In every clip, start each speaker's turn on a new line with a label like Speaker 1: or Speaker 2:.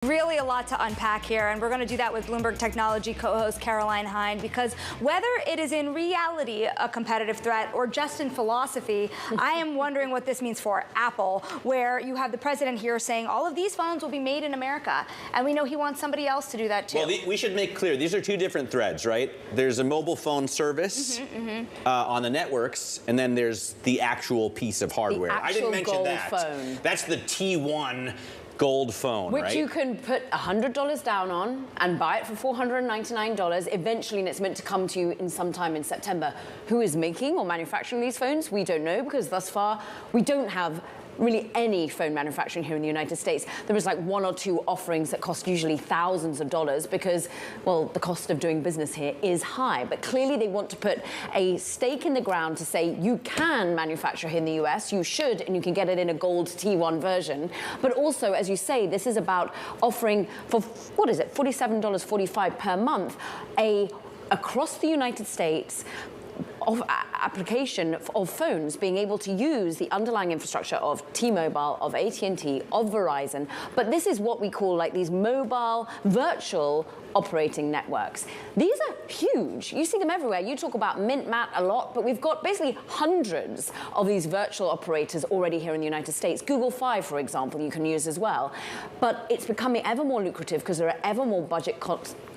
Speaker 1: Really a lot to unpack here, and we're going to do that with Bloomberg Technology co-host Caroline Hind, because whether it is in reality a competitive threat or just in philosophy, I am wondering what this means for Apple, where you have the president here saying all of these phones will be made in America, and we know he wants somebody else to do that too.
Speaker 2: Well, we should make clear, these are two different threads, right? There's a mobile phone service on the networks, and then there's the actual piece of hardware.
Speaker 3: I didn't mention that. Phone.
Speaker 2: That's the T1 gold phone,
Speaker 3: which
Speaker 2: right?
Speaker 3: you can put $100 down on and buy it for $499 eventually, and it's meant to come to you in sometime in September. Who is making or manufacturing these phones? We don't know, because thus far we don't have really any phone manufacturing here in the United States. There is like one or two offerings that cost usually thousands of dollars because, well, the cost of doing business here is high. But clearly they want to put a stake in the ground to say you can manufacture here in the US, you should, and you can get it in a gold T1 version. But also, as you say, this is about offering for, what is it, $47.45 per month, across the United States, of application of phones being able to use the underlying infrastructure of T-Mobile, of AT&T, of Verizon. But this is what we call like these mobile virtual operating networks. These are huge. You see them everywhere. You talk about Mint-Mat a lot, but we've got basically hundreds of these virtual operators already here in the United States. Google Fi, for example, you can use as well. But it's becoming ever more lucrative because there are ever more budget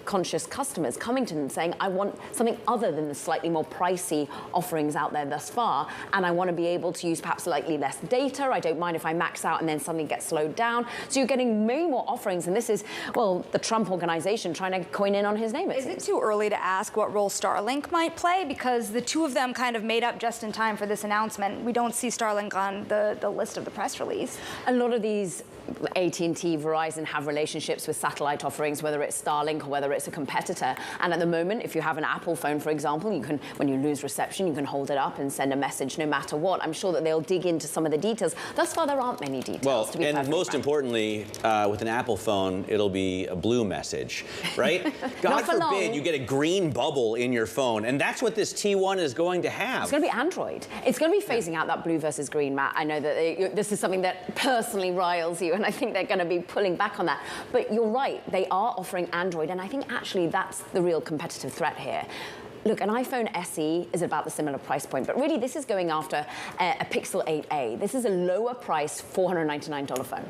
Speaker 3: conscious customers coming to them saying, I want something other than the slightly more pricey offerings out there thus far, and I want to be able to use perhaps slightly less data. I don't mind if I max out and then something gets slowed down. So you're getting many more offerings, and this is, well, the Trump organization trying to coin in on his name.
Speaker 1: Is it too early to ask what role Starlink might play? Because the two of them kind of made up just in time for this announcement. We don't see Starlink on the list of the press release.
Speaker 3: A lot of these AT&T, Verizon have relationships with satellite offerings, whether it's Starlink or whether it's a competitor. And at the moment, if you have an Apple phone, for example, you can, when you lose reception, you can hold it up and send a message no matter what. I'm sure that they'll dig into some of the details. Thus far, there aren't many details.
Speaker 2: Well,
Speaker 3: to be
Speaker 2: and most importantly, with an Apple phone, it'll be a blue message, right? God forbid you get a green bubble in your phone, and that's what this T1 is going to have.
Speaker 3: It's going to be Android. It's going to be phasing out that blue versus green, Matt. I know that this is something that personally riles you, and I think they're going to be pulling back on that. But you're right, they are offering Android, and I think actually that's the real competitive threat here. Look, an iPhone SE is about the similar price point, but really this is going after a Pixel 8a. This is a lower price $499 phone.